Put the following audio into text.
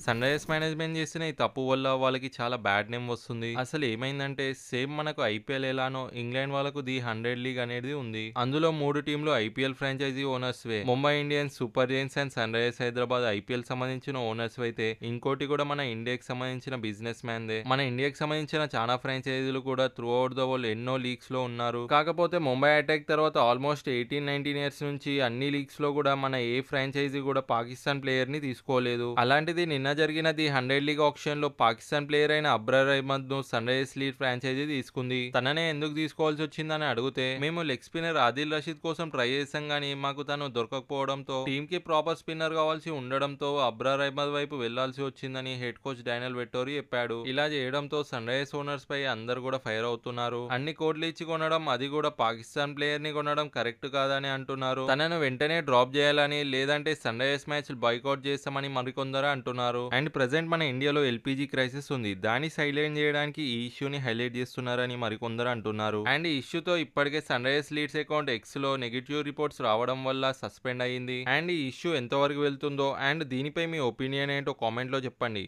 Sun Risers management చేసిన ఈ తప్పు వల్ల వాళ్ళకి చాలా బ్యాడ్ నేమ్ వస్తుంది. అసలు ఏమైందంటే సేమ్ మనకు ఐపీఎల్ ఎలానో ఇంగ్లాండ్ వాళ్ళకు ది 100 లీగ్ అనేది ఉంది. అందులో 3 టీంలు ఐపీఎల్ ఫ్రాంచైజీ ఓనర్స్ వే. Mumbai Indians, Super Giants and Sunrisers Hyderabad IPL సంబంధించిన ఓనర్స్ అయితే ఇంకోటి కూడా మన ఇండియాకి సంబంధించిన బిజినెస్ మ్యాన్ దే. మన ఇండియాకి సంబంధించిన చాలా ఫ్రాంచైజీలు కూడా త్రూ అవుట్ ద వరల్డ్ ఎన్నో లీగ్స్ లో ఉన్నారు. కాకపోతే ముంబై అటాక్ తర్వాత ఆల్మోస్ట్ 18-19 ఇయర్స్ నుంచి అన్ని లీగ్స్ లో కూడా మన ఏ ఫ్రాంచైజీ కూడా పాకిస్తాన్ ప్లేయర్ ని తీసుకోలేదు. అలాంటిది నిన్న జరిగిన ది 100 లీగ్ ఆప్షన్ లో పాకిస్తాన్ ప్లేయర్ అయిన అబ్రార్ అహ్మద్ ను సన్ రైజర్స్ లీడ్ ఫ్రాంచైజీ తీసుకుంది. తననే ఎందుకు తీసుకోవాల్సి వచ్చిందని అడిగితే, మేము లెగ్ స్పిన్నర్ ఆదిల్ రషీద్ కోసం ట్రై చేసాం గానీ మాకు తను దొరకకపోవడంతో టీమ్ కి ప్రాపర్ స్పిన్నర్ కావాల్సి ఉండడంతో అబ్రార్ అహ్మద్ వైపు వెళ్లాల్సి వచ్చిందని హెడ్ కోచ్ డానియల్ వెట్టోరీ చెప్పాడు. ఇలా చేయడంతో సన్ రైజర్స్ ఓనర్స్ పై అందరు కూడా ఫైర్ అవుతున్నారు. అన్ని కోట్లు ఇచ్చి కొనడం, అది కూడా పాకిస్తాన్ ప్లేయర్ ని కొనడం కరెక్ట్ కాదని అంటున్నారు. తనను వెంటనే డ్రాప్ చేయాలని, లేదంటే సన్ రైజర్స్ మ్యాచ్ బాయ్కాట్ చేస్తామని మరికొందరు అంటున్నారు. అండ్ ప్రెసెంట్ మన ఇండియాలో ఎల్పీజీ క్రైసిస్ ఉంది. దాన్ని సైలెంట్ చేయడానికి ఈ ఇష్యూని హైలైట్ చేస్తున్నారని మరికొందరు అంటున్నారు. అండ్ ఈ ఇష్యూతో ఇప్పటికే Sunrisers Leeds account X లో నెగిటివ్ రిపోర్ట్స్ రావడం వల్ల సస్పెండ్ అయ్యింది. అండ్ ఈ ఇష్యూ ఎంతవరకు వెళ్తుందో అండ్ దీనిపై మీ ఒపీనియన్ ఏంటో కామెంట్ లో చెప్పండి.